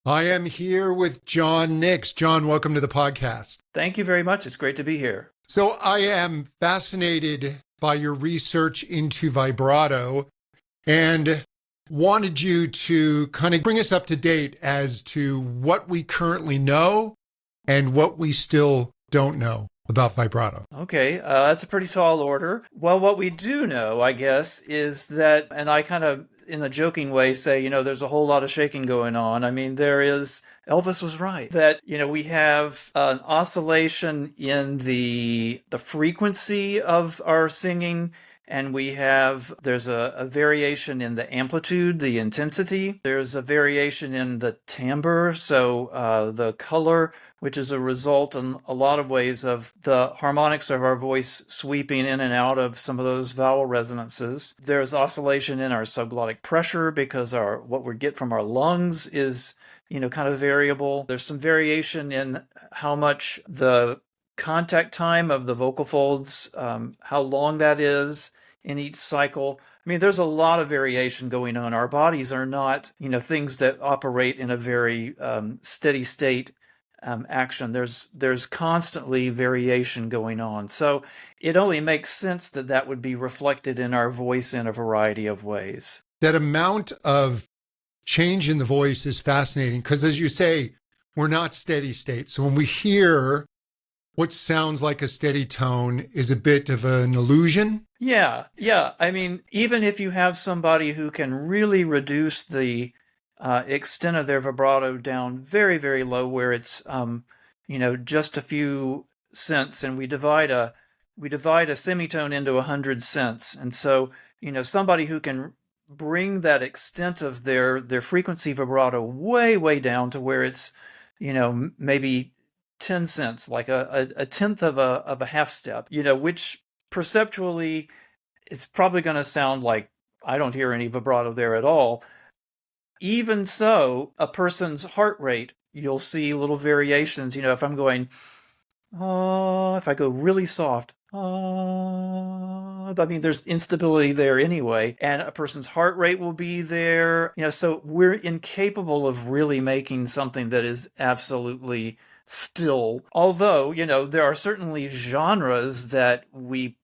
I am here with John Nix. John, welcome to the podcast. Thank you very much. It's great to be here. So I am fascinated by your research into vibrato and wanted you to kind of bring us up to date as to what we currently know and what we still don't know about vibrato. Okay, that's a pretty tall order. Well, what we do know, I guess, is that, and I kind of, in a joking way, say, there's a whole lot of shaking going on. I mean, Elvis was right, that, we have an oscillation in the frequency of our singing, and there's a variation in the amplitude, the intensity. There's a variation in the timbre, so the color, which is a result in a lot of ways of the harmonics of our voice sweeping in and out of some of those vowel resonances. There's oscillation in our subglottic pressure because what we get from our lungs is, kind of variable. There's some variation in how much the contact time of the vocal folds, how long that is in each cycle. I mean, there's a lot of variation going on. Our bodies are not, things that operate in a very steady state action. There's constantly variation going on. So it only makes sense that would be reflected in our voice in a variety of ways. That amount of change in the voice is fascinating because, as you say, we're not steady state. So when we hear what sounds like a steady tone is a bit of an illusion. Yeah. I mean, even if you have somebody who can really reduce the extent of their vibrato down very, very low, where it's just a few cents, and we divide a semitone into 100 cents, and so somebody who can bring that extent of their frequency vibrato way, way down to where it's maybe 10 cents, like a tenth of a half step, which perceptually it's probably going to sound like I don't hear any vibrato there at all. Even so, a person's heart rate, you'll see little variations. If I'm going, if I go really soft, I mean, there's instability there anyway, and a person's heart rate will be there. So we're incapable of really making something that is absolutely still. Although, there are certainly genres that we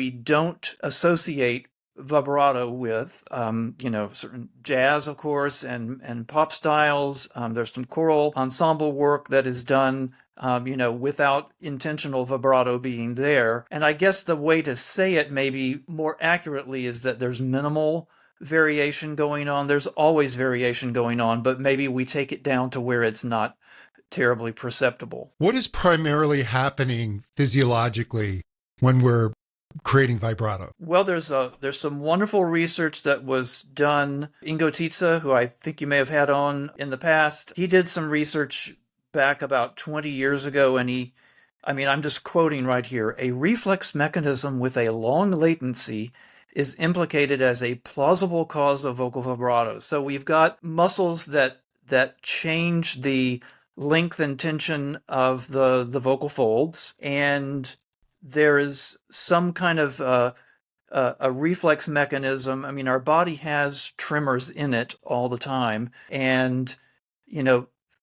don't associate vibrato with, certain jazz, of course, and pop styles. There's some choral ensemble work that is done, without intentional vibrato being there. And I guess the way to say it maybe more accurately is that there's minimal variation going on. There's always variation going on, but maybe we take it down to where it's not terribly perceptible. What is primarily happening physiologically when we're creating vibrato? Well, there's some wonderful research that was done. Ingo Tietze, who I think you may have had on in the past, he did some research back about 20 years ago, and I'm just quoting right here, a reflex mechanism with a long latency is implicated as a plausible cause of vocal vibrato. So we've got muscles that change the length and tension of the vocal folds, and there is some kind of a reflex mechanism. I mean, our body has tremors in it all the time. And,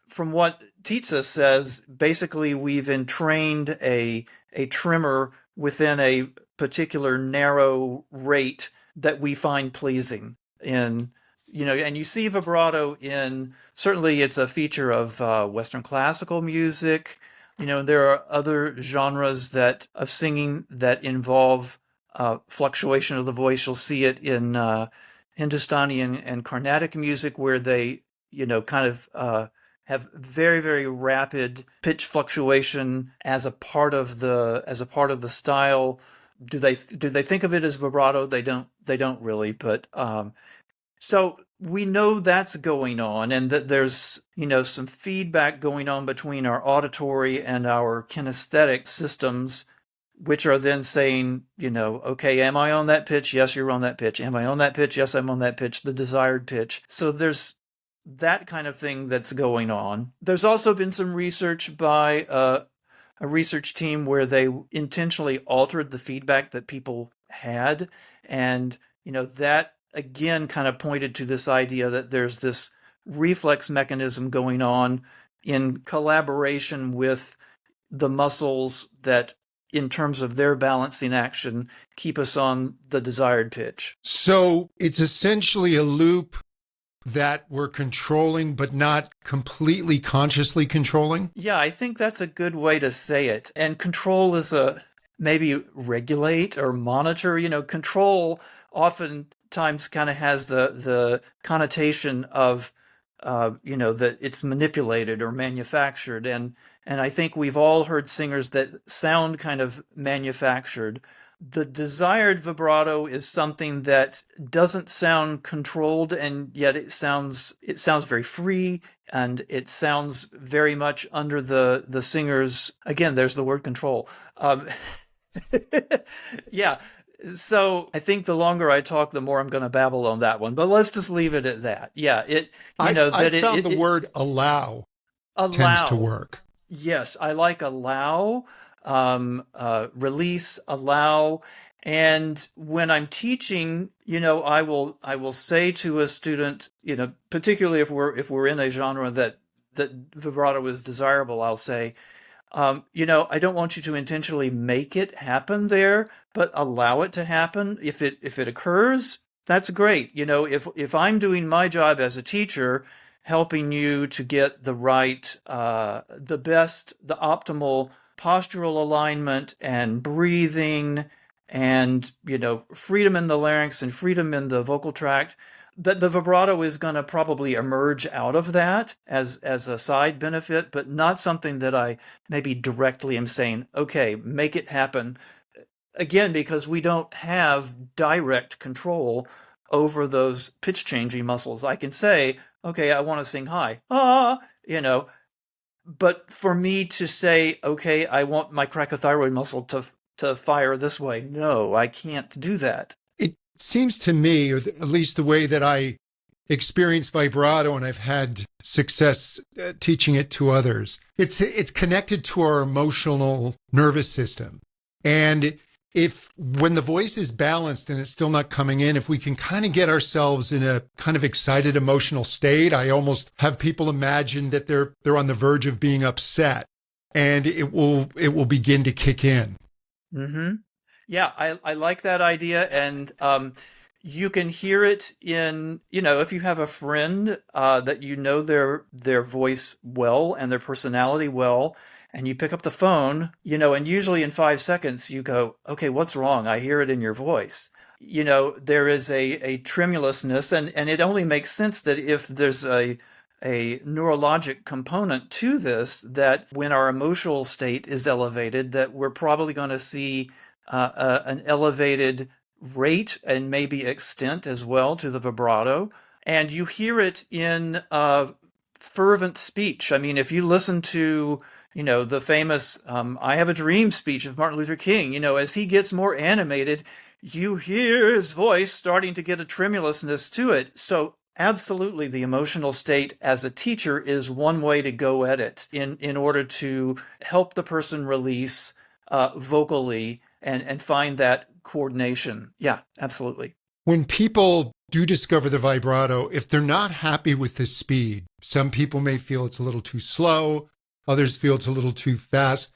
from what Tietze says, basically we've entrained a tremor within a particular narrow rate that we find pleasing. And you see vibrato certainly it's a feature of Western classical music. There are other genres of singing that involve fluctuation of the voice. You'll see it in Hindustani and Carnatic music, where they, kind of have very, very rapid pitch fluctuation as a part of the style. Do they think of it as vibrato? They don't really, but so we know that's going on, and that there's, some feedback going on between our auditory and our kinesthetic systems, which are then saying, okay, am I on that pitch? Yes, you're on that pitch. Am I on that pitch? Yes, I'm on that pitch, the desired pitch. So there's that kind of thing that's going on. There's also been some research by a research team where they intentionally altered the feedback that people had, and that again kind of pointed to this idea that there's this reflex mechanism going on in collaboration with the muscles that, in terms of their balancing action, keep us on the desired pitch. So it's essentially a loop that we're controlling, but not completely consciously controlling? Yeah, I think that's a good way to say it. And control is a maybe regulate or monitor. Control oftentimes kind of has the connotation of that it's manipulated or manufactured. And I think we've all heard singers that sound kind of manufactured. The desired vibrato is something that doesn't sound controlled, and yet it sounds very free, and it sounds very much under the singer's, again, there's the word control. Yeah. So I think the longer I talk, the more I'm going to babble on that one. But let's just leave it at that. Yeah, I found the word allow tends to allow. work. Yes, I like allow, release, allow. And when I'm teaching, I will say to a student, particularly if we're in a genre that vibrato is desirable, I'll say, I don't want you to intentionally make it happen there, but allow it to happen. If it occurs, that's great. If I'm doing my job as a teacher, helping you to get the right, the best, the optimal postural alignment and breathing and, freedom in the larynx and freedom in the vocal tract, that the vibrato is going to probably emerge out of that as a side benefit, but not something that I maybe directly am saying, okay, make it happen. Again, because we don't have direct control over those pitch changing muscles. I can say, okay, I want to sing high, but for me to say, okay, I want my cricothyroid muscle to fire this way, no, I can't do that. It seems to me, or at least the way that I experience vibrato, and I've had success teaching it to others, it's connected to our emotional nervous system. And when the voice is balanced and it's still not coming in, if we can kind of get ourselves in a kind of excited emotional state, I almost have people imagine that they're on the verge of being upset, and it will begin to kick in. Mm-hmm. Yeah, I like that idea. And you can hear it in, if you have a friend that their voice well and their personality well, and you pick up the phone, and usually in 5 seconds you go, okay, what's wrong? I hear it in your voice. There is a tremulousness, and it only makes sense that if there's a neurologic component to this, that when our emotional state is elevated, that we're probably going to see an elevated rate and maybe extent as well to the vibrato. And you hear it in fervent speech. I mean, if you listen to, the famous I Have a Dream speech of Martin Luther King, as he gets more animated, you hear his voice starting to get a tremulousness to it. So absolutely, the emotional state as a teacher is one way to go at it in order to help the person release vocally and find that coordination. Yeah, absolutely. When people do discover the vibrato, if they're not happy with the speed, some people may feel it's a little too slow, others feel it's a little too fast.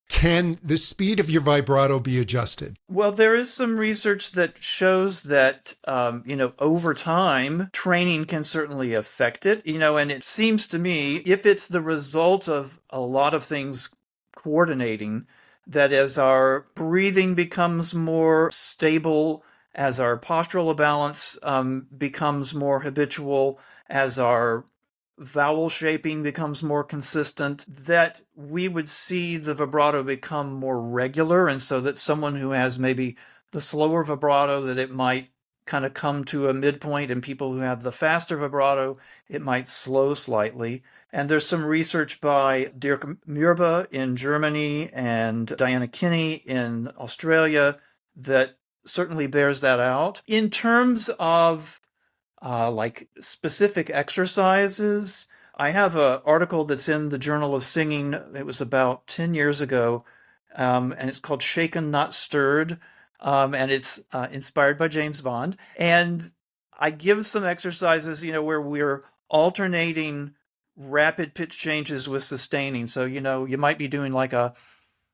Can the speed of your vibrato be adjusted? Well, there is some research that shows that, over time, training can certainly affect it, and it seems to me, if it's the result of a lot of things coordinating, that as our breathing becomes more stable, as our postural balance becomes more habitual, as our vowel shaping becomes more consistent, that we would see the vibrato become more regular. And so that someone who has maybe the slower vibrato, that it might kind of come to a midpoint, and people who have the faster vibrato, it might slow slightly. And there's some research by Dirk Mürbe in Germany and Diana Kinney in Australia that certainly bears that out. In terms of like specific exercises, I have an article that's in the Journal of Singing. It was about 10 years ago, and it's called Shaken Not Stirred, and it's inspired by James Bond. And I give some exercises, where we're alternating rapid pitch changes with sustaining. So, you might be doing like a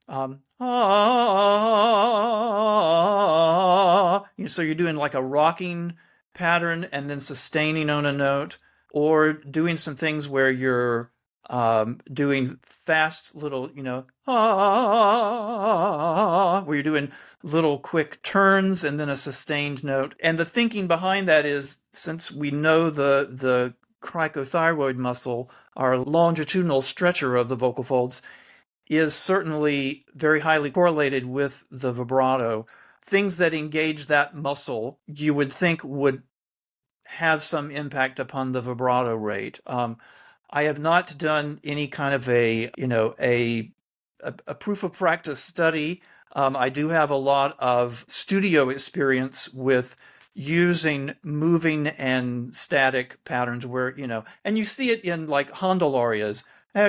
so you're doing like a rocking pattern and then sustaining on a note, or doing some things where you're doing fast little, where you're doing little quick turns and then a sustained note. And the thinking behind that is, since we know the cricothyroid muscle, our longitudinal stretcher of the vocal folds, is certainly very highly correlated with the vibrato. Things that engage that muscle, you would think would have some impact upon the vibrato rate. I have not done any kind of a proof of practice study. I do have a lot of studio experience with using moving and static patterns where, and you see it in like Handel arias, where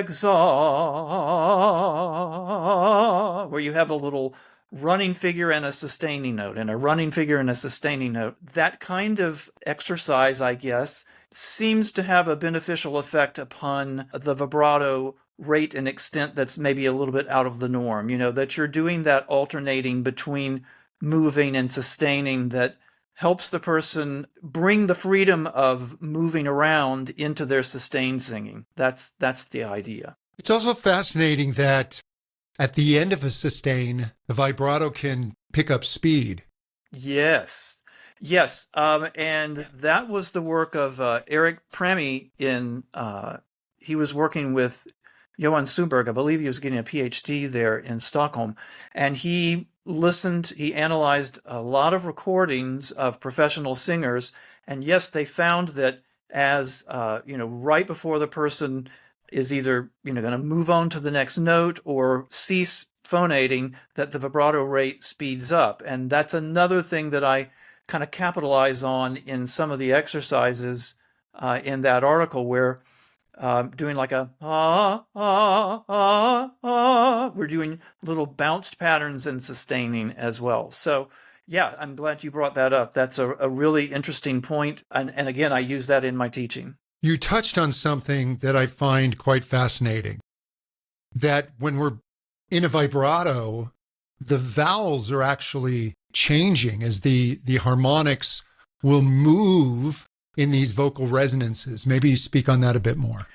you have a little running figure and a sustaining note, and a running figure and a sustaining note. That kind of exercise, I guess, seems to have a beneficial effect upon the vibrato rate and extent that's maybe a little bit out of the norm, that you're doing that alternating between moving and sustaining that helps the person bring the freedom of moving around into their sustained singing. That's the idea. It's also fascinating that at the end of a sustain, the vibrato can pick up speed. Yes. And that was the work of Eric Premi he was working with Johan Sundberg. I believe he was getting a PhD there in Stockholm. And he analyzed a lot of recordings of professional singers. And yes, they found that as, right before the person is either, going to move on to the next note or cease phonating, that the vibrato rate speeds up. And that's another thing that I kind of capitalize on in some of the exercises in that article, where doing like a we're doing little bounced patterns and sustaining as well. So yeah, I'm glad you brought that up. That's a really interesting point. And again, I use that in my teaching. You touched on something that I find quite fascinating, that when we're in a vibrato, the vowels are actually changing as the harmonics will move in these vocal resonances. Maybe you speak on that a bit more.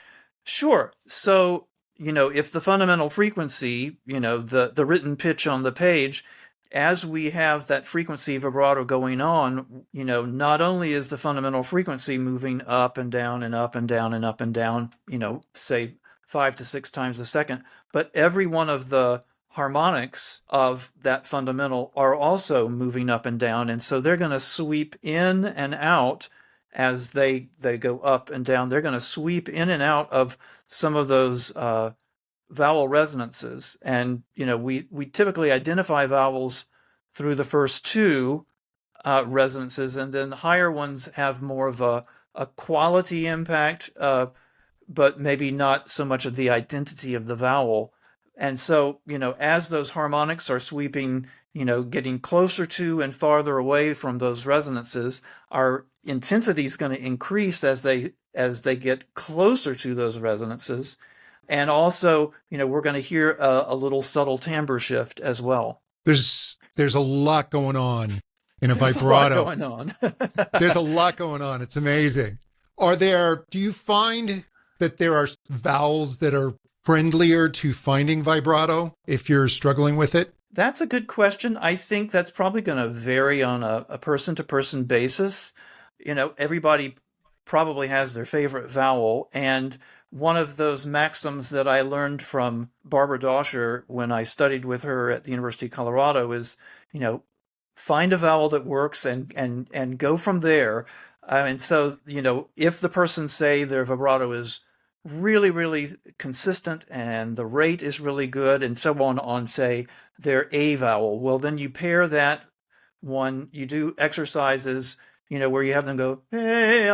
Sure. So, if the fundamental frequency, the written pitch on the page, as we have that frequency vibrato going on, not only is the fundamental frequency moving up and down and up and down and up and down, say 5 to 6 times a second, but every one of the harmonics of that fundamental are also moving up and down. And so they're going to sweep in and out as they go up and down. They're going to sweep in and out of some of those vowel resonances. And, we typically identify vowels through the first 2 resonances, and then higher ones have more of a quality impact, but maybe not so much of the identity of the vowel. And so, as those harmonics are sweeping, getting closer to and farther away from those resonances, our intensity is going to increase as they get closer to those resonances. And also, we're going to hear a little subtle timbre shift as well. There's a lot going on in a vibrato. There's a lot going on. There's a lot going on. It's amazing. Do you find that there are vowels that are friendlier to finding vibrato if you're struggling with it? That's a good question. I think that's probably going to vary on a person-to-person basis. Everybody probably has their favorite vowel. And one of those maxims that I learned from Barbara Doscher when I studied with her at the University of Colorado is, find a vowel that works and go from there. And so, if the person, say, their vibrato is really, really consistent and the rate is really good and so on, say, their A vowel, well, then you pair that one, you do exercises, where you have them go, A,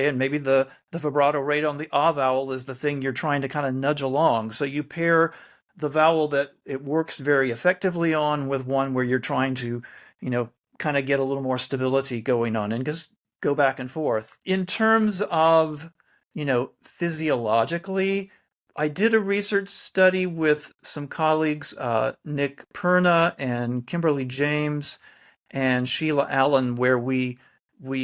and maybe the vibrato rate on the A vowel is the thing you're trying to kind of nudge along. So you pair the vowel that it works very effectively on with one where you're trying to, kind of get a little more stability going on, and just go back and forth. In terms of, physiologically, I did a research study with some colleagues, Nick Perna and Kimberly James and Sheila Allen, where we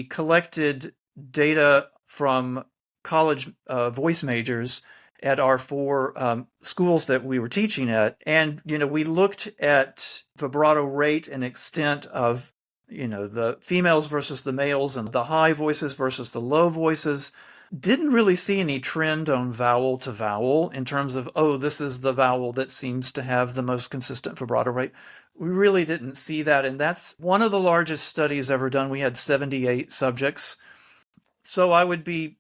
collected data from college voice majors at our four schools that we were teaching at. And, we looked at vibrato rate and extent of, the females versus the males and the high voices versus the low voices. Didn't really see any trend on vowel to vowel in terms of, oh, this is the vowel that seems to have the most consistent vibrato rate. We really didn't see that. And that's one of the largest studies ever done. We had 78 subjects. So I would be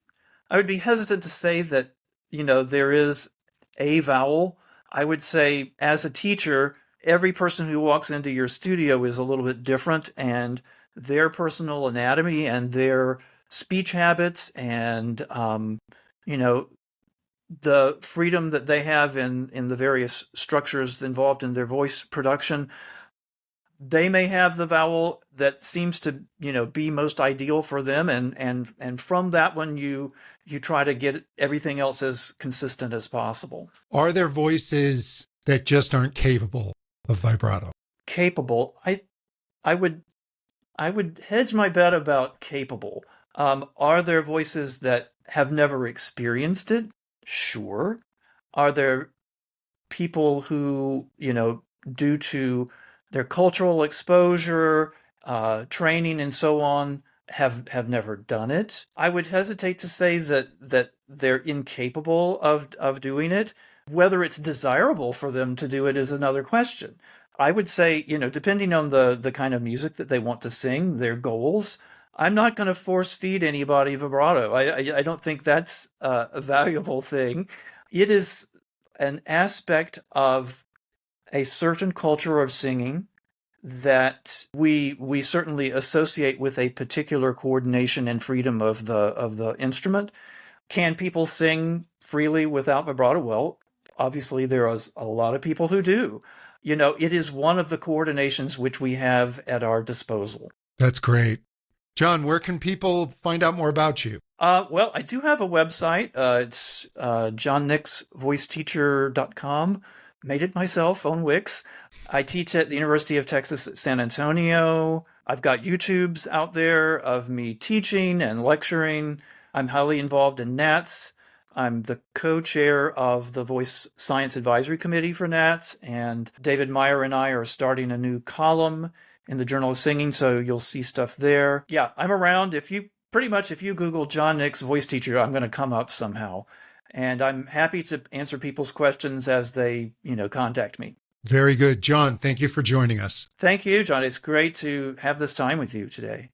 hesitant to say that, there is a vowel. I would say as a teacher, every person who walks into your studio is a little bit different, and their personal anatomy and their speech habits and, the freedom that they have in the various structures involved in their voice production, they may have the vowel that seems to, be most ideal for them. And from that one, you try to get everything else as consistent as possible. Are there voices that just aren't capable of vibrato? Capable. I would hedge my bet about capable. Are there voices that have never experienced it? Sure. Are there people who, due to their cultural exposure, training, and so on, have never done it? I would hesitate to say that they're incapable of doing it. Whether it's desirable for them to do it is another question. I would say, depending on the kind of music that they want to sing, their goals, I'm not going to force feed anybody vibrato. I don't think that's a valuable thing. It is an aspect of a certain culture of singing that we certainly associate with a particular coordination and freedom of the instrument. Can people sing freely without vibrato? Well, obviously there are a lot of people who do. It is one of the coordinations which we have at our disposal. That's great. John, where can people find out more about you? Well, I do have a website. It's johnnixvoiceteacher.com. Made it myself on Wix. I teach at the University of Texas at San Antonio. I've got YouTubes out there of me teaching and lecturing. I'm highly involved in NATS. I'm the co-chair of the Voice Science Advisory Committee for NATS, and David Meyer and I are starting a new column in the Journal of Singing, so you'll see stuff there. Yeah, I'm around. If you Google John Nix voice teacher, I'm going to come up somehow. And I'm happy to answer people's questions as they, contact me. Very good. John, thank you for joining us. Thank you, John. It's great to have this time with you today.